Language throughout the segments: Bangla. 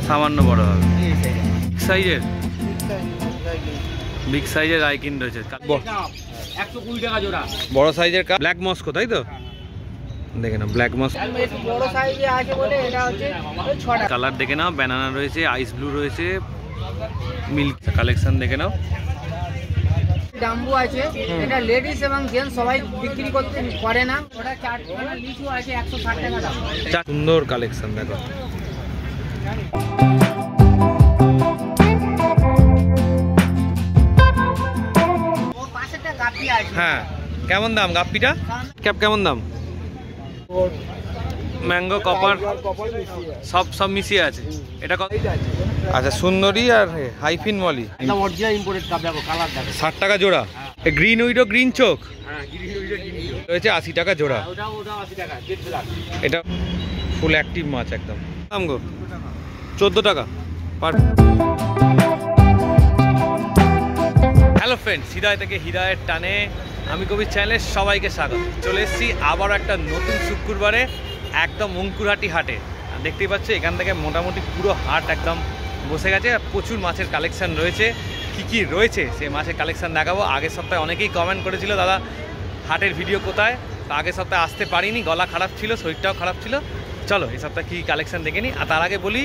সামান্য বড় হবে। সাইজের বিগ সাইজের রাইকিন রয়েছে। 120 টাকা জোড়া। বড় সাইজের ব্ল্যাক মস্কো, তাই তো? দেখে নাও ব্ল্যাক মস্কো বড় সাইজে আছে বলে এটা হচ্ছে 6 টাকা। কালার দেখে নাও, ব্যানানা রয়েছে, আইস ব্লু রয়েছে, মিল্ক কালেকশন দেখে নাও। ডাম্বু আছে, এটা লেডিস এবং জেন্টস সবাই বিক্রি করতে পারে না। ওটা 4 টাকা। লিচু আছে 160 টাকা দাম। সুন্দর কালেকশন দেখো। ওর পাশেটা গাপি আছে। হ্যাঁ, কেমন দাম গাপ্পিটা? কেমন দাম? ম্যাঙ্গো কপার সব মিশিয়ে আছে। এটা কত? আচ্ছা, সুন্দরী আর হাইফিন মলি একদম অরিজিনাল ইম্পোর্টেড কাপ। দেখো কালার দেখো। 60 টাকা জোড়া। গ্রিন উইডো গ্রিন চোখ হ্যাঁ, গ্রিন উইডো গ্রিন রয়েছে 80 টাকা জোড়া। ওটাও 80 টাকা। Jet black. এটা ফুল অ্যাক্টিভ মাছ একদম। দাম গো 14 টাকা পার। হ্যালো ফ্রেন্ডস, হৃদয় থেকে হৃদয়ের টানে আমি কবির চ্যানেলে সবাইকে স্বাগত। চলে এসেছি আবারও একটা নতুন শুক্রবারে একদম অঙ্কুরহাটি হাটে। দেখতেই পাচ্ছ এখান থেকে মোটামুটি পুরো হাট একদম বসে গেছে। প্রচুর মাছের কালেকশান রয়েছে। কি রয়েছে সেই মাছের কালেকশান দেখাবো। আগের সপ্তাহে অনেকেই কমেন্ট করেছিল দাদা হাটের ভিডিও কোথায়। তো আগের সপ্তাহে আসতে পারিনি, গলা খারাপ ছিল, শরীরটাও খারাপ ছিল। চলো এই সপ্তাহে কী কালেকশান দেখে নিই। আর তার আগে বলি,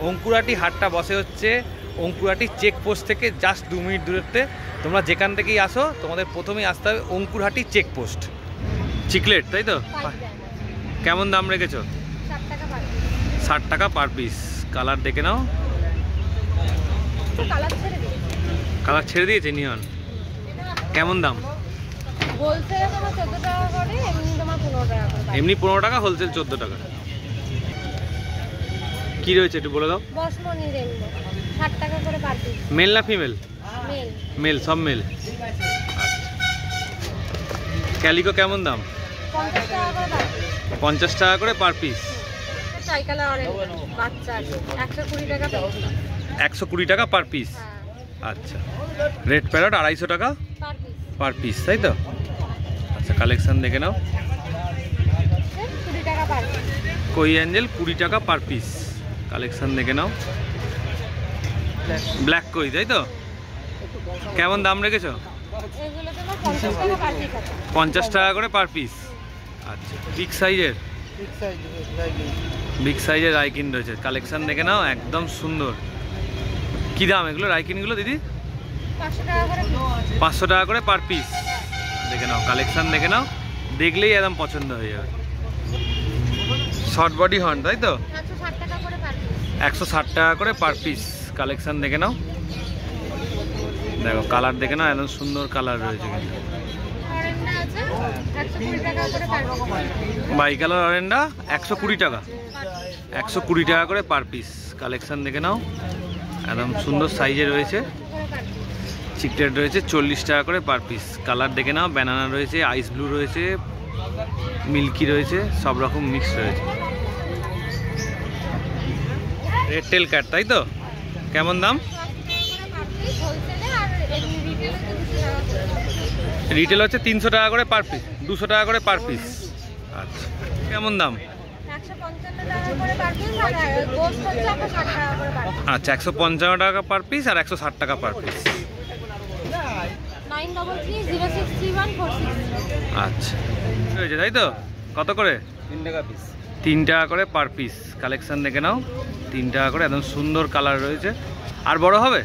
অঙ্কুরহাটি হাটটা বসে হচ্ছে অঙ্কুরহাটি চেকপোস্ট থেকে জাস্ট 2 মিনিট দূরত্বে। তোমরা যেখান থেকেই আসো তোমাদের প্রথমেই আসতে হবে অঙ্কুরহাটি চেকপোস্ট। চিকলেট, তাই তো? কেমন দাম রেখেছো? 60 টাকা পার পিস। কালার দেখে নাও। কালার ছেড়ে দিয়েছে নিয়ন। কেমন দাম? এমনি 15 টাকা, হোলসেল 14 টাকা। কি রয়েছে একটু বলে দাও। মেল না ফিমেল? মেল, সব মেল। ক্যালিকো কেমন দাম? 50 টাকা করে পার পিস। 120 টাকা পার পিস। আচ্ছা, রেড প্যারট 250 টাকা পার পিস, তাই তো? আচ্ছা, কালেকশন দেখে নাও। কই অ্যাঞ্জেল 20 টাকা পার পিস। কালেকশন দেখে নাও। ব্ল্যাক কই, তাই তো? কেমন দাম রেখেছো? 50 টাকা করে পার পিস। আচ্ছা, বিগ সাইজের রাইকিন রয়েছে। কালেকশন দেখে নাও, একদম সুন্দর। কি দাম এগুলো রাইকিনগুলো দিদি? 500 টাকা করে পার পিস। দেখে নাও, কালেকশন দেখে নাও, দেখলেই একদম পছন্দ হয়ে যাবে। শর্ট বডি হর্ন, তাই তো? 160 টাকা করে পার পিস। কালেকশন দেখে নাও। দেখো কালার দেখে নাও, একদম সুন্দর কালার রয়েছে কিন্তু। বাই কালার অরেন্ডা 120 টাকা। 120 টাকা করে পার পিস। কালেকশন দেখে নাও, একদম সুন্দর সাইজে রয়েছে। চিকলেট রয়েছে 40 টাকা করে পার পিস। কালার দেখে নাও, ব্যানানা রয়েছে, আইস ব্লু রয়েছে, মিল্কি রয়েছে, সব রকম মিক্স রয়েছে। রেড টেল ক্যাট, তাই তো? কেমন দাম? রিটেল হচ্ছে 300 টাকা করে পার পিস, 200 টাকা করে পার পিস। আচ্ছা, কেমন দাম? আচ্ছা, 155 টাকা পার পিস আর 160 টাকা পার পিস। আচ্ছা, হয়েছে তাই তো? কত করে? 3 টাকা পিস। 3 টাকা করে পার পিস। কালেকশন দেখে নাও, 3 টাকা করে। একদম সুন্দর কালার রয়েছে। আর বড় হবে?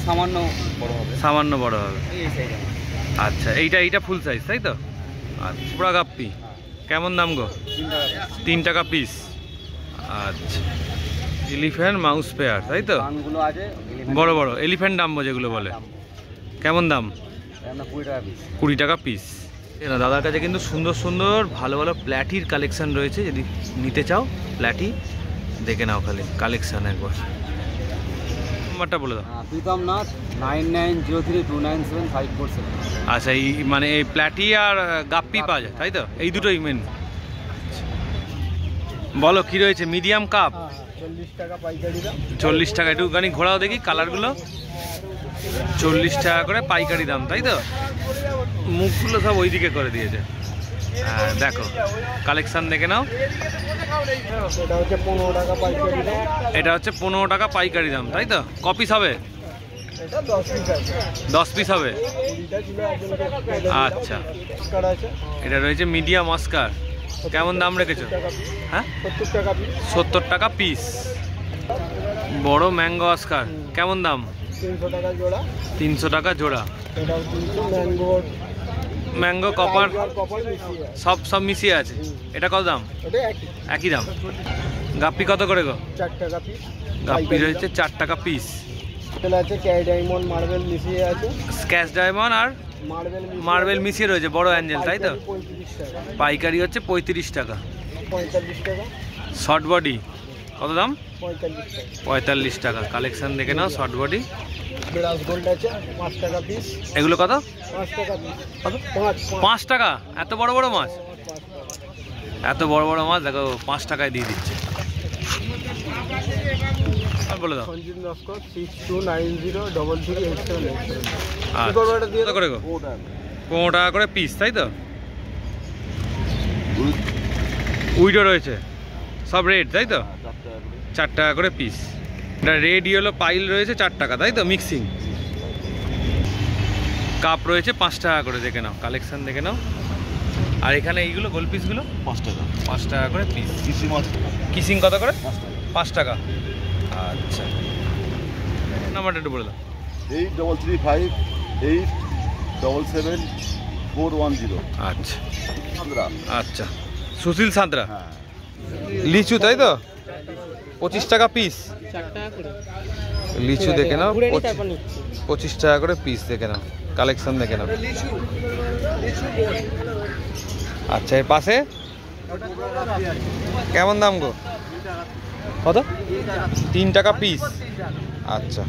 সামান্য বড় হবে। সামান্য বড় হবে। আচ্ছা, এইটা ফুল সাইজ, তাই তো? আচ্ছা, পুরা গাপ্পি। কেমন দাম গো? 3 টাকা পিস। আচ্ছা, এলিফ্যান্ট মাউস পেয়ার, তাই তো? বড় বড় এলিফ্যান্ট ডাম্বো যেগুলো বলে। কেমন দাম? 20 টাকা পিস। দাদার কাছে কিন্তু সুন্দর সুন্দর ভালো ভালো প্ল্যাটির কালেকশন রয়েছে। যদি নিতে চাও প্ল্যাটি দেখে নাও, খালি কালেকশন একবার। নাম্বারটা বলে দাও। প্রীতম নাথ 9903297547। আচ্ছা, এই মানে এই প্ল্যাটি আর গাপ্পি পাওয়া যায়, তাই তো? এই দুটোই মেন। বলো কি রয়েছে? মিডিয়াম কাপ 40 টাকা পাইকারি দাম। 40 টাকা। একটুখানি ঘোরাও দেখি কালারগুলো। 40 টাকা করে পাইকারি দাম, তাই তো? মুখগুলো সব ওইদিকে করে দিয়েছে। দেখো কালেকশন দেখে নাও। এটা হচ্ছে 15 টাকা পাইকারি দাম। এটা হচ্ছে 15 টাকা পাইকারি দাম, তাই তো? ক পিস হবে? এটা 10 পিস আছে। 10 পিস হবে। 20টা ছিল একজন। আচ্ছা, অস্কার আছে। এটা রয়েছে মিডিয়াম অস্কার। কেমন দাম রেখেছো? হ্যাঁ, 70 টাকা পিস। 70 টাকা পিস। বড় ম্যাঙ্গো অস্কার কেমন দাম? 300 টাকা জোড়া। 300 টাকা জোড়া। এটা 300 ম্যাঙ্গো কপার কপার মিশিয়ে। সব মিশিয়ে আছে। এটা কত দাম? এটা একই। একই দাম। গাপ্পি কত করে গো? 4 টাকা পিস। গাপ্পি রয়েছে 4 টাকা পিস। এটা আছে ক্যারি ডায়মন্ড মার্বেল মিশিয়ে আছে। স্ক্যাচ ডায়মন্ড আর মার্বেল মিশিয়ে রয়েছে, বড় অ্যাঞ্জেল, তাই তো? 35 টাকা। পাইকারি হচ্ছে 35 টাকা। 45 টাকা। শর্ট বডি কত দাম? 45 টাকা। 45 টাকা। কালেকশন দেখে নাও শর্ট বডি। ব্রাশ গোল্ড আছে 5 টাকা পিস। এগুলো কত? 5 টাকা পিস। কত? 5 5 টাকা। এত বড় বড় মাছ, এত বড় বড় মাছ দেখো 5 টাকায় দিয়ে দিচ্ছে। আর বলে দাও। সঞ্জিত নস্কর 6290338787। কত করে গো? 15 টাকা করে পিস, তাই তো? উইডো রয়েছে সব রেড, তাই তো? 4 টাকা করে পিস। এটা রেড ইয়েলো পাইল রয়েছে 4 টাকা, তাই তো? মিক্সিং কাপ রয়েছে 5 টাকা করে। দেখে নাও কালেকশন দেখে নাও। আর এখানে এইগুলো গোল পিসগুলো 5 টাকা। 5 টাকা করে পিস। কিসি মাছ কিসিং কত করে? 5 টাকা। 5 টাকা। আচ্ছা, নাম্বারটা একটু বলে দাও। 8358777410। আচ্ছা আমরা আচ্ছা, সুশীল সাঁতরা। হ্যাঁ লিচু, তাই তো? 25 টাকা পিস। 4 টাকা করে। লিচু দেখে নাও, ঘুরে নিতে পারবেন। 25 টাকা করে পিস। দেখে নাও কালেকশন দেখে নাও। আচ্ছা, এর পাশে কেমন দাম গো? কত? 3 টাকা পিস। আচ্ছা,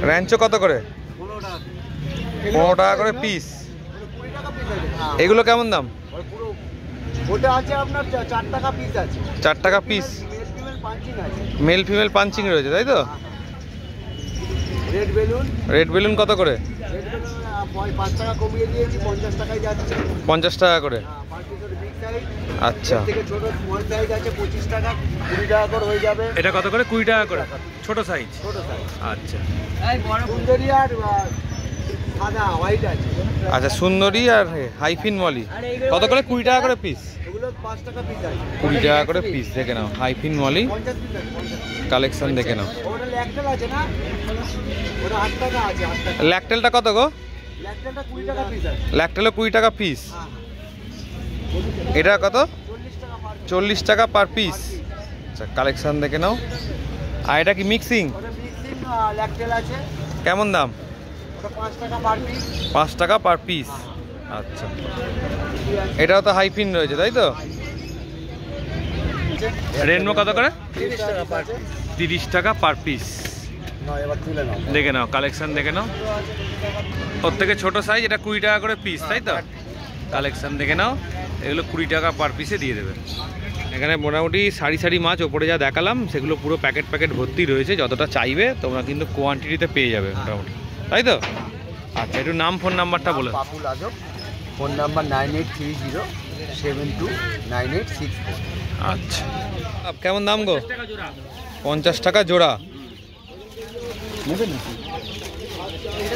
র্যাঞ্চো কত করে? 15 টাকা করে পিস। এগুলো কেমন দাম? ওটা আছে আপনার 4 টাকা পিস আছে। 4 টাকা পিস। মেল ফিমেল পাঞ্চিং রয়েছে, তাই তো? Red balloon. রেড বেলুন কত করে? রেড বেলুন 5 টাকা কমিয়ে দিয়েছি, 50 টাকায় যাচ্ছে। 50 টাকা করে। Big size. আচ্ছা, থেকে ছোট স্মল সাইজ আছে 25 টাকা, 20 টাকা করে হয়ে যাবে। এটা কত করে? 20 টাকা করে ছোট সাইজ। ছোট সাইজ। আচ্ছা এই বড় সুন্দরী আর সাদা হোয়াইট আছে। আচ্ছা, সুন্দরী আর হাইফিন মলি কত করে? 20 টাকা করে পিস। এগুলো 5 টাকা পিস আছে। 20 টাকা করে পিস। দেখে নাও হাইফিন মলি 50 পিস আছে। 50। কালেকশন দেখে নাও। ওটা ল্যাকটেল আছে না? ওটা 8 টাকা আছে, 8 টাকা। ল্যাকটেলটা কত গো? ল্যাকটেলটা 20 টাকা পিস আছে। ল্যাকটেলও 20 টাকা পিস। হ্যাঁ এটা কত? 40 টাকা পার। 40 টাকা পার পিস। আচ্ছা, কালেকশন দেখে নাও। আর এটা কি মিক্সিং? ওটা মিক্সিং ল্যাকটেল আছে। কেমন দাম? ওটা 5 টাকা পার পিস। 5 টাকা পার পিস। আচ্ছা, এটাও তো হাইফিন রয়েছে, তাই তো? রেনবো কত করে? 30 টাকা পার পিস। 30 টাকা পার পিস। না এবার তুলে নাও। দেখে নাও কালেকশন দেখে নাও। ওর থেকে ছোট সাইজ এটা 20 টাকা করে পিস, তাই তো? কালেকশন দেখে নাও। এগুলো 20 টাকা পার পিসে দিয়ে দেবে। এখানে মোটামুটি সারি সারি মাছ ওপরে যা দেখালাম সেগুলো পুরো প্যাকেট প্যাকেট ভর্তি রয়েছে। যতটা চাইবে তোমরা কিন্তু কোয়ান্টিটিতে পেয়ে যাবে মোটামুটি, তাই তো? আচ্ছা, একটু নাম ফোন নাম্বারটা বলো। পাপুল আজব, ফোন নাম্বার 9830729864। আচ্ছা, কেমন দাম গো? 50 টাকা জোড়া।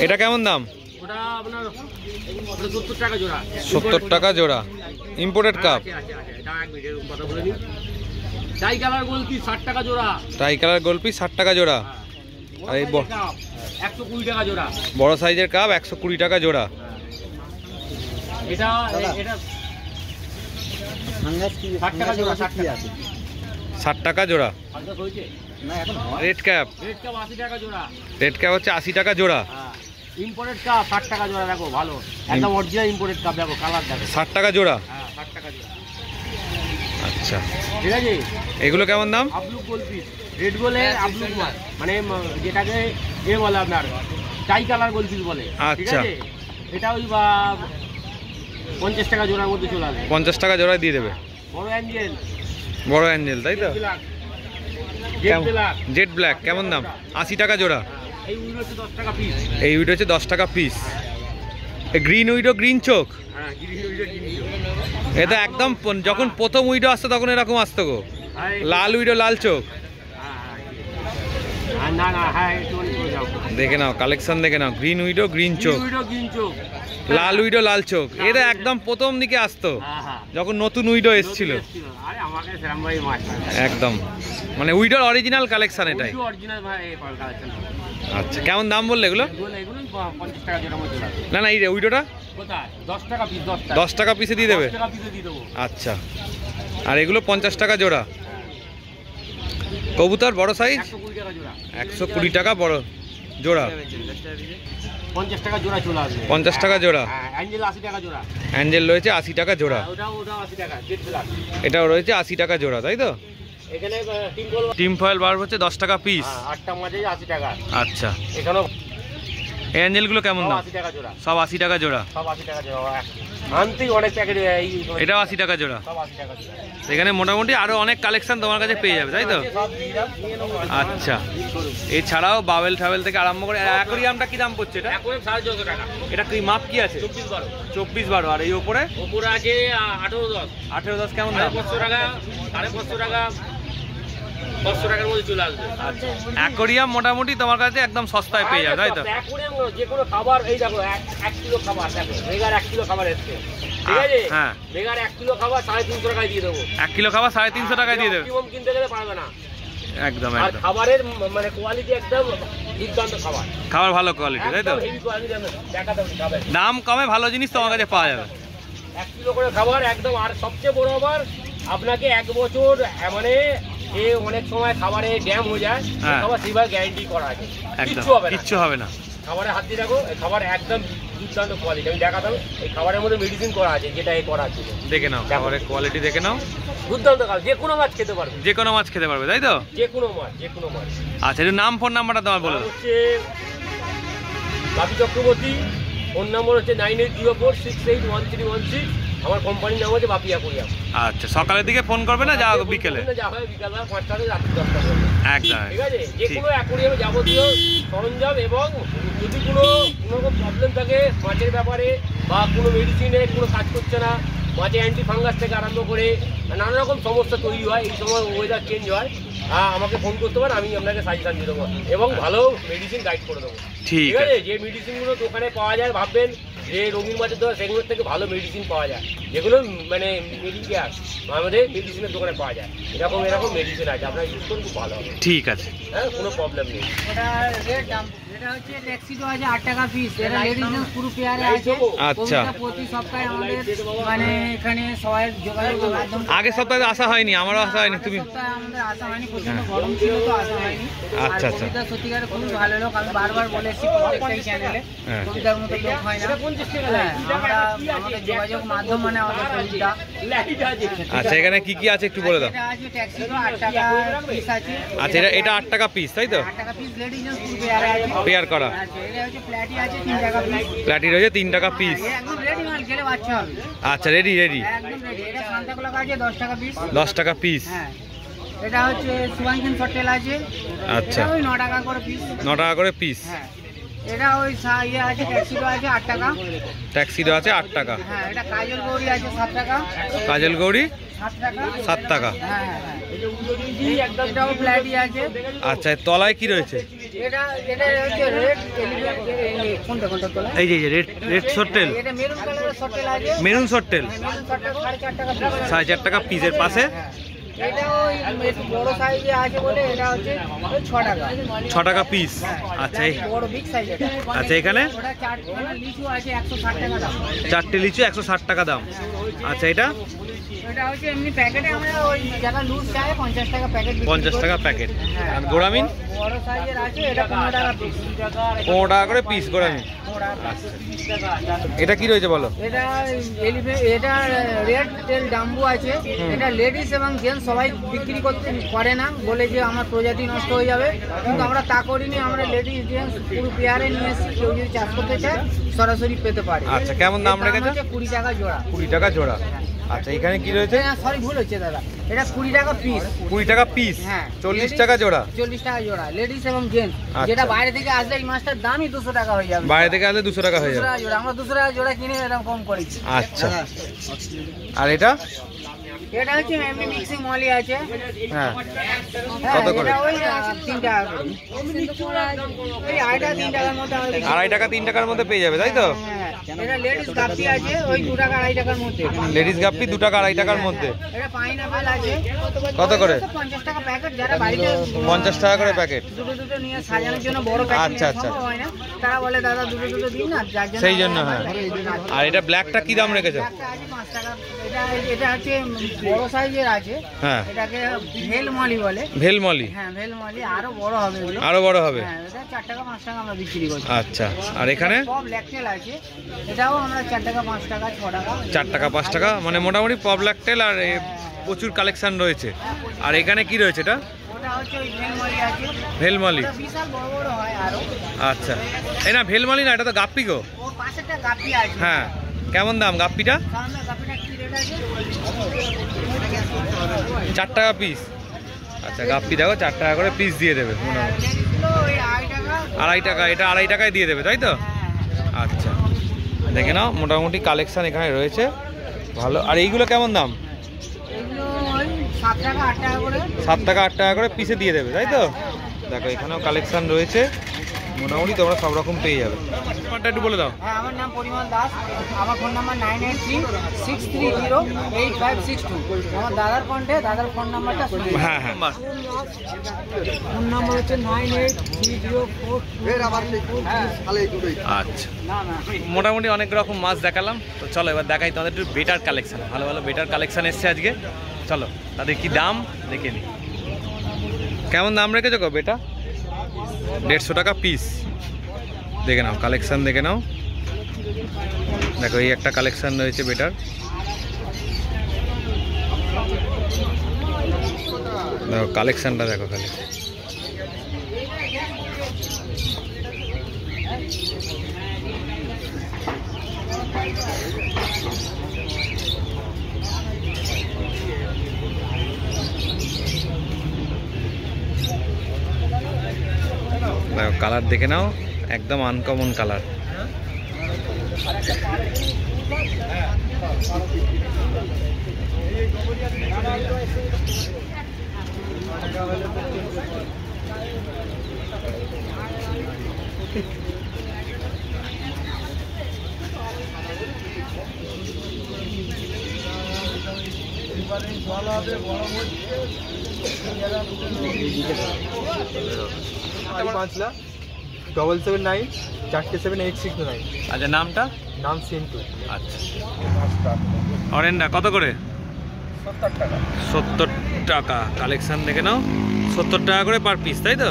এটা কেমন দাম? ওটা আপনার 70 টাকা জোড়া। 70 টাকা জোড়া। Imported cup. এটা এক মিনিট কথা বলে দিই। টাই কালার গোলকি 60 টাকা জোড়া। ট্রাই কালার গোলপি 60 টাকা জোড়া। আর এই 120 টাকা জোড়া। বড় সাইজের কাপ 120 টাকা জোড়া। এটা এটা 60 টাকা জোড়া। 60 টাকা 60 টাকা জোড়া। আচ্ছা হয়েছে না এখন রেড ক্যাপ। রেড কাপ 80 টাকা জোড়া। রেড ক্যাপ হচ্ছে 80 টাকা জোড়া। হ্যাঁ, ইম্পোর্টেড কাপ 60 টাকা জোড়া। দেখো ভালো একদম অরিজিনাল ইম্পোর্টেড কাপ। দেখো কালার দেখো। 60 টাকা জোড়া। হ্যাঁ 60 টাকা জোড়া। আচ্ছা, ঠিক আছে। এগুলো কেমন দাম? আবলু গোলপিস। রেড গোলে আবলু মাছ মানে যেটাকে এ বলে আপনার টাই কালার গোলপিস বলে। ঠিক আচ্ছা। আছে, এটা ওই 50 টাকা জোড়ার মধ্যে চলে আসবে। 50 টাকা জোড়ায় দিয়ে দেবে। বড় অ্যাঞ্জেল বড় অ্যাঞ্জেল, তাই তো? Jet black. জেড ব্ল্যাক কেমন দাম? 80 টাকা জোড়া। এই উইডো হচ্ছে 10 টাকা পিস। এই উইডো হচ্ছে 10 টাকা পিস। এই গ্রিন উইডো, গ্রিন চোখ হ্যাঁ, গ্রিন উইডো এটা একদম যখন প্রথম উইডো আসতো তখন এরকম আসতো গো, লাল উইডো লাল চোখ। না না, হ্যাঁ দেখে নাও কালেকশন, দেখে নাও গ্রিন উইডো গ্রিন চোখ, লাল উইডো লাল চোখ। এটা একদম প্রথম দিকে আসতো যখন নতুন উইডো এসেছিল একদম, মানে উইডোর অরিজিনাল কালেকশন এটাই। আচ্ছা কেমন দাম বললে এগুলো? না না, এই উইডোটা 10 টাকা পিসে দিয়ে দেবে। আচ্ছা, আর এগুলো 50 টাকা জোড়া। কবুতর বড় সাইজ 120 টাকা বড় জোড়া, 50 টাকা জোড়া চলে আসবে। 50 টাকা জোড়া। অ্যাঞ্জেল 80 টাকা জোড়া। অ্যাঞ্জেল রয়েছে 80 টাকা জোড়া। ওটাও 80 টাকা, জেড ব্ল্যাক। এটাও রয়েছে 80 টাকা জোড়া, তাই তো? এখানে টিম ফয়েল বার হচ্ছে 10 টাকা পিস। 8টা মাঝে 80 টাকা। আচ্ছা, এখানেও এই অ্যাঞ্জেলগুলো কেমন দাম? 80 টাকা জোড়া। সব 80 টাকা জোড়া। সব 80 টাকা জোড়া। আনতেই অনেক প্যাকেট, এটাও 80 টাকা জোড়া। সব 80 টাকা জোড়া। এখানে মোটামুটি আরো অনেক কালেকশন তোমার কাছে পেয়ে যাবে, তাই তো? সব দিয়ে দাও, নিয়ে নাও। আচ্ছা, এছাড়াও বাবেল ট্রাভেল থেকে আরম্ভ করে অ্যাকোরিয়ামটা কি দাম পড়ছে এটা? এখন 450 টাকা। এটা কি মাপ কি আছে? 24-12। আর এই উপরে উপরে আছে 18-10। 18-10 কেমন দাম? 500 টাকা, 550 টাকা, 500 টাকার মধ্যে চলে আসবে। আচ্ছা, অ্যাকোরিয়াম মোটামুটি তোমার কাছে একদম সস্তায় পেয়ে যাবে, তাই তো? অ্যাকোরিয়াম যে কোনো খাবার, এই দেখো 1 কিলো খাবার, দেখো মেগার 1 কিলো খাবার এসছে, ঠিক আছে? হ্যাঁ, মেগার 1 কিলো খাবার 350 টাকায় দিয়ে দেবো। 1 কিলো খাবার 350 টাকায় দিয়ে দেবে। অপটিমাম কিনতে গেলে পারবে না। একদম আর একদম, খাবারের মানে কোয়ালিটি একদম দুর্দান্ত খাবার, খাবার ভালো কোয়ালিটি, তাই তো? একদম হেভি কোয়ালিটি। দেখাতে হবে খাবার, দাম কমে ভালো জিনিস তোমার কাছে পাওয়া যাবে। 1 কিলো করে খাবার একদম। আর সবচেয়ে বড় আবার আপনাকে 1 বছর, মানে এ অনেক সময় খাবারে ড্যাম হয়ে যায়, হ্যাঁ। খাবার সেবার গ্যারান্টি করা আছে, একদম কিচ্ছু হবে না। কিচ্ছু হবে না। খাবারে হাত দিয়ে রাখো, এই খাবার একদম দুর্দান্ত কোয়ালিটি। আমি দেখাতাম, এই খাবারের মধ্যে মেডিসিন করা আছে, যেটা এ করা আছে। দেখে নাও খাবারের কোয়ালিটি, দেখে নাও। দুর্দান্ত খাবার, যে কোনো মাছ খেতে পারবে, যে কোনো মাছ খেতে পারবে, তাই তো? যে কোনো মাছ, যে কোনো মাছ। আচ্ছা, একটু নাম ফোন নাম্বারটা তোমার বলো। হচ্ছে বাপি চক্রবর্তী, ফোন নম্বর হচ্ছে 9804681316। আমার কোম্পানির নাম হচ্ছে বাপি অ্যাকোরিয়াম। আচ্ছা, সকালের দিকে ফোন করবে না যা বিকেলে? যা হয় বিকালবেলা 5টা থেকে রাত্রি 10টা পর্যন্ত, একদম, ঠিক আছে? যে কোনো অ্যাকোরিয়ামে যাবতীয় সরঞ্জাম, এবং যদি কোনো রকম প্রবলেম থাকে মাছের ব্যাপারে, বা কোনো মেডিসিনে কোনো কাজ করছে না, মাছে অ্যান্টি ফাঙ্গাস থেকে আরম্ভ করে নানা রকম সমস্যা তৈরি হয়, এই সময় ওয়েদার চেঞ্জ হয়, আমাকে ফোন করতে পারেন, আমি আপনাকে সাজেশন দিয়ে দেবো এবং ভালো মেডিসিন গাইড করে দেবো, ঠিক ঠিক আছে? আছে? যে মেডিসিনগুলো দোকানে পাওয়া যায়, ভাববেন যে রঙিন মাছের দোকান, সেগুলোর থেকে ভালো মেডিসিন পাওয়া যায়, যেগুলো মানে মেডিকেয়ার আমাদের মেডিসিনের দোকানে পাওয়া যায়। এরকম এরকম মেডিসিন আছে, আপনারা ইউজ করুন, খুব ভালো হবে। ঠিক আছে, হ্যাঁ, কোনো প্রবলেম নেই। এটা রেট দাম, এটা হচ্ছে ট্যাক্সিডো আছে 8 টাকা পিস। এটা লেডিস জেন্টস পুরো পেয়ারে আছে। আচ্ছা। কবিতা প্রতি সপ্তাহে আমাদের মানে এখানে সবাই যোগাযোগের মাধ্যমে, আগের সপ্তাহে আসা হয়নি, আমারও আসা হয়নি। তুমি সপ্তাহে আমাদের আসা হয়নি, প্রচন্ড গরম ছিল তো আসা হয়নি। আচ্ছা, আর আচ্ছা। কবিতা সত্যিকারে খুবই ভালো লোক, আমি বারবার বলেছি প্রত্যেকটাই চ্যানেলে, হ্যাঁ। কবিতার মতো লোক হয় না। হ্যাঁ, আমরা আমাদের যোগাযোগ মাধ্যম মানে আমাদের কবিতা। আচ্ছা, এখানে কি কি আছে একটু বলে দাও। এটা আছে ট্যাক্সিডো 8 টাকা পিস আছে। আচ্ছা, এটা 8 টাকা পিস, তাই তো? 8 টাকা পিস লেডিস জেন্টস পুরো পেয়ারে আছে। পেয়ার করা। আচ্ছা, এটা হচ্ছে প্ল্যাটি আছে 3 টাকা পিস। প্ল্যাটি রয়েছে 3 টাকা পিস। একদম রেডি মাল, খেলে বাচ্চা হবে। আচ্ছা, রেডি রেডি, একদম রেডি। এটা সান্তা ক্লক আছে 10 টাকা পিস। 10 টাকা পিস। হ্যাঁ, এটা হচ্ছে সুবাংশন সটেল আছে। আচ্ছা, এটা ওই 9 টাকা করে পিস। 9 টাকা করে পিস। হ্যাঁ, এটা ওই ইয়ে আছে ট্যাক্সিডো আছে 8 টাকা। ট্যাক্সিডো আছে 8 টাকা। হ্যাঁ, এটা কাজল গৌরি আছে 7 টাকা। কাজল গৌরি 7 টাকা। 7 টাকা। হ্যাঁ হ্যাঁ হ্যাঁ। এটাও প্ল্যাটি আছে। আচ্ছা, এর তলায় কি রয়েছে? এটা হচ্ছে রেড এলিভেন্ট, কোনটা তোলা? এই যে রেড রেড সট্টেল, এটা মেরুন কালারের সটেল আছে। মেরুন সট্টেল মেরুন সটেল 4.5 টাকা পিস। 4.5 টাকা পিসের পাশে এটা ওই একটু বড় সাইজে আছে বলে এটা হচ্ছে ওই 6 টাকা। 6 টাকা পিস। আচ্ছা, এটা বড় বিগ সাইজ এটা। আচ্ছা, এখানে ওটা 4 লিচু আছে 160 টাকা দাম। 4টে লিচু 160 টাকা দাম। আচ্ছা, এটা এটা হচ্ছে এমনি প্যাকেটে আমরা ওই যারা লুজ চায় 50 টাকা প্যাকেট। 50 টাকা প্যাকেট। আর গোড়ামিন বড় সাইজের আছে, এটা 15 টাকা পিস। 15 টাকা করে পিস গোড়ামিন। এটা কি রয়েছে বলো? এটা এটা রেড টেল ডাম্বু আছে। এটা লেডিস এবং জেন্টস সবাই বিক্রি করতে পারে না, বলে যে আমার প্রজাতি নষ্ট হয়ে যাবে, কিন্তু আমরা তা করিনি। আমরা লেডিস জেন্টস পুরো পেয়ারে নিয়ে এসেছি, কেউ যদি চাষ করতে চায় সরাসরি পেতে পারে। আচ্ছা, কেমন দাম রেখেছো? 20 টাকা জোড়া। 20 টাকা জোড়া। আচ্ছা, এখানে কি রয়েছে? সরি, ভুল হচ্ছে দাদা, এটা 20 টাকা পিস। 20 টাকা পিস। হ্যাঁ 40 টাকা জোড়া। 40 টাকা জোড়া লেডিস এবং জেন্টস। আচ্ছা। যেটা বাইরে থেকে আসলে এই মাছটার দামই 200 টাকা হয়ে যাবে। বাইরে থেকে আসলে 200 টাকা হয়ে 200 যাবে। টাকা জোড়া, আমরা 200 টাকা জোড়া কিনে এরকম কম করেছি। আচ্ছা। আর এটা এটা হচ্ছে এমনি মিক্সিং মলি আছে। হ্যাঁ হ্যাঁ, কত করে? এটা ওই 3 টাকা করে। ওই আইটা 3 টাকার মধ্যে আমরা বিক্রি করি। 2.5 টাকা 3 টাকার মধ্যে পেয়ে যাবে তাই তো? হ্যাঁ, এটা লেডিস গাপ্পি আছে ওই 2 টাকা 2.5 টাকার মধ্যে। লেডিস গাপ্পি 2 টাকা 2.5 টাকার মধ্যে। এটা পাইনাপল আছে। কত করে? 50 টাকা প্যাকেট। যারা বাড়িতে 50 টাকা করে প্যাকেট। দুটো নিয়ে সাজানোর জন্য বড় প্যাকেট আচ্ছা, আচ্ছা। সম্ভব হয় না, তারা বলে দাদা দুটো দিন না, যার জন্য সেই জন্য হ্যাঁ। আর এটা ব্ল্যাকটা কি দাম রেখেছো? একটা আছে 5 টাকা। এটা হচ্ছে বড় সাইজের আছে। হ্যাঁ এটাকে ভেল মলি বলে। ভেলমলি। হ্যাঁ ভেল মলি আরো বড় হবে এগুলো। আরো বড় হবে। হ্যাঁ এটা 4 টাকা 5 টাকা আমরা বিক্রি করি। আচ্ছা। আর এখানে সব ল্যাকটেল আছে। এটাও আমরা 4 টাকা 5 টাকা 6 টাকা। 4 টাকা 5 টাকা মানে মোটামুটি পপ ল্যাকটেল আর প্রচুর কালেকশন রয়েছে। আর এখানে কি রয়েছে এটা? ওটা হচ্ছে ওই ভেল মলি আছে। ভেলমলি। ওটা বিশাল বড় বড় হয় আরো। আচ্ছা। এই না ভেলমলি না, এটা তো গাপ্পি গো। ওর পাশে একটা গাপ্পি আছে। হ্যাঁ কেমন দাম গাপ্পিটা? সামনে গাপ্পিটা কি রেট আছে? 4 টাকা পিস। আচ্ছা গাপ্পি দেখো 4 টাকা করে পিস দিয়ে দেবে মোটামুটি। লেডিসগুলো ওই 2.5 টাকা। 2.5 টাকা, এটা 2.5 টাকায় দিয়ে দেবে তাই তো? হ্যাঁ। আচ্ছা দেখে নাও মোটামুটি কালেকশন এখানে রয়েছে ভালো। আর এইগুলো কেমন দাম? এগুলো ওই 7 টাকা 8 টাকা করে। 7 টাকা 8 টাকা করে পিসে দিয়ে দেবে তাই তো? দেখো এখানেও কালেকশন রয়েছে মোটামুটি, তোমরা সব রকম পেয়ে যাবে। নাম্বারটা একটু বলে দাও। হ্যাঁ আমার নাম পরিমল দাস। আমার ফোন নাম্বার 9836308562। আমার দাদার কন্টে, দাদার ফোন নাম্বারটা শুনুন। হ্যাঁ হ্যাঁ ফোন নাম্বার হচ্ছে 983044। আচ্ছা মোটামুটি অনেক রকম মাছ দেখালাম, তো চলো এবার দেখাই তোমাদের একটু বেটার কালেকশন। ভালো ভালো বেটার কালেকশন এসছে আজকে, চলো তাদের কি দাম দেখে নিই। কেমন দাম রেখেছো গো বেটা? 150 টাকা পিস। দেখে নাও কালেকশন দেখে নাও। দেখো এই একটা কালেকশন রয়েছে বেটার। দেখো কালেকশনটা দেখো খালি। দেখো কালার দেখে নাও, একদম আনকমন কালার। পাঁচলা 779 477869। আচ্ছা নামটা? নাম সিন্টু। আচ্ছা অরেন্ডা কত করে? 70 টাকা। 70 টাকা কালেকশন দেখে নাও। 70 টাকা করে পার পিস তাই তো?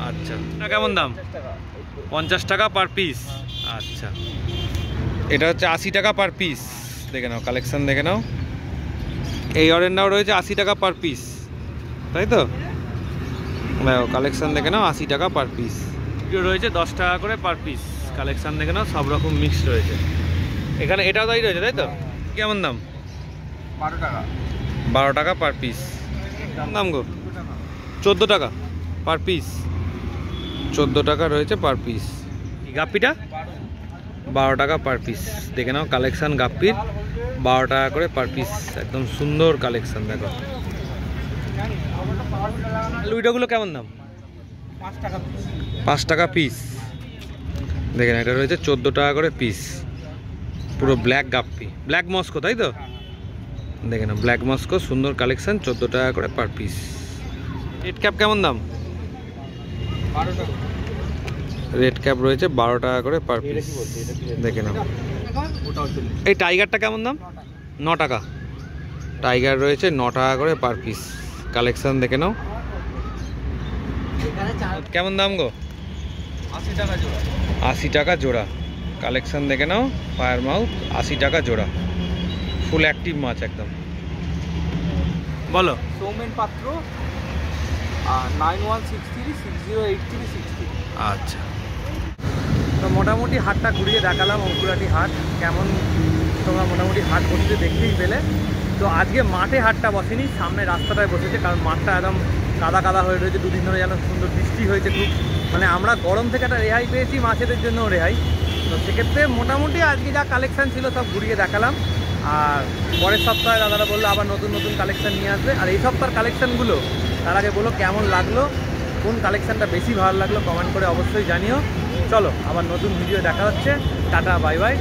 আচ্ছা এটা কেমন দাম? 50 টাকা পার পিস। আচ্ছা এটা হচ্ছে 80 টাকা পার পিস। দেখে নাও কালেকশন দেখে নাও। এই অরেন্ডাও রয়েছে 80 টাকা পার পিস তাই তো? দেখো কালেকশন দেখে নাও 80 টাকা পার পিস। রয়েছে 10 টাকা করে পার পিস। কালেকশন দেখে নাও সব রকম মিক্স রয়েছে এখানে। এটাও তাই রয়েছে তাই তো? কেমন দাম? 12 টাকা। 12 টাকা পার পিস। দাম গো 14 টাকা পার পিস। 14 টাকা রয়েছে পার পিস। গাপ্পিটা 12 টাকা পার পিস। দেখে নাও কালেকশন গাপ্পির 12 টাকা করে পার পিস। একদম সুন্দর কালেকশন দেখো। লুইডোগুলো কেমন দাম? 5 টাকা। 5 টাকা পিস। দেখেন এটা রয়েছে 14 টাকা করে পিস। পুরো ব্ল্যাক গাপ্পি, ব্ল্যাক মস্কো তাই তো? দেখে না ব্ল্যাক মস্কো সুন্দর কালেকশন 14 টাকা করে পার পিস। রেড ক্যাপ কেমন দাম? 12 টাকা। রেড ক্যাপ রয়েছে 12 টাকা করে পার পিস। দেখে নাও। এই টাইগারটা কেমন দাম? 9 টাকা। টাইগার রয়েছে 9 টাকা করে পার পিস। কালেকশন দেখে নাও। কেমন দাম গো? 80 টাকা জোড়া। 80 টাকা জোড়া। কালেকশন দেখে নাও। ফায়ার মাউথ 80 টাকা জোড়া। ফুল অ্যাক্টিভ মাছ একদম। বলো। সৌমেন পাত্র 9163608363। আচ্ছা তো মোটামুটি হাটটা ঘুরিয়ে দেখালাম অঙ্কুরাটি হাট কেমন, তোমরা মোটামুটি হাট ঘুরতে দেখতেই পেলে। তো আজকে মাঠে হাটটা বসেনি, সামনে রাস্তাটায় বসেছে, কারণ মাঠটা একদম কাদা কাদা হয়ে রয়েছে। দুদিন ধরে যেন সুন্দর বৃষ্টি হয়েছে খুব, মানে আমরা গরম থেকে একটা রেহাই পেয়েছি, মাছেদের জন্য রেহাই। তো সেক্ষেত্রে মোটামুটি আজকে যা কালেকশান ছিল সব ঘুরিয়ে দেখালাম। আর পরের সপ্তাহে দাদারা বললো আবার নতুন নতুন কালেকশান নিয়ে আসবে। আর এই সপ্তাহের কালেকশানগুলো তার আগে বলো কেমন লাগলো, কোন কালেকশানটা বেশি ভালো লাগলো কমেন্ট করে অবশ্যই জানিও। চলো আবার নতুন ভিডিও দেখা হচ্ছে, টাটা বাই বাই।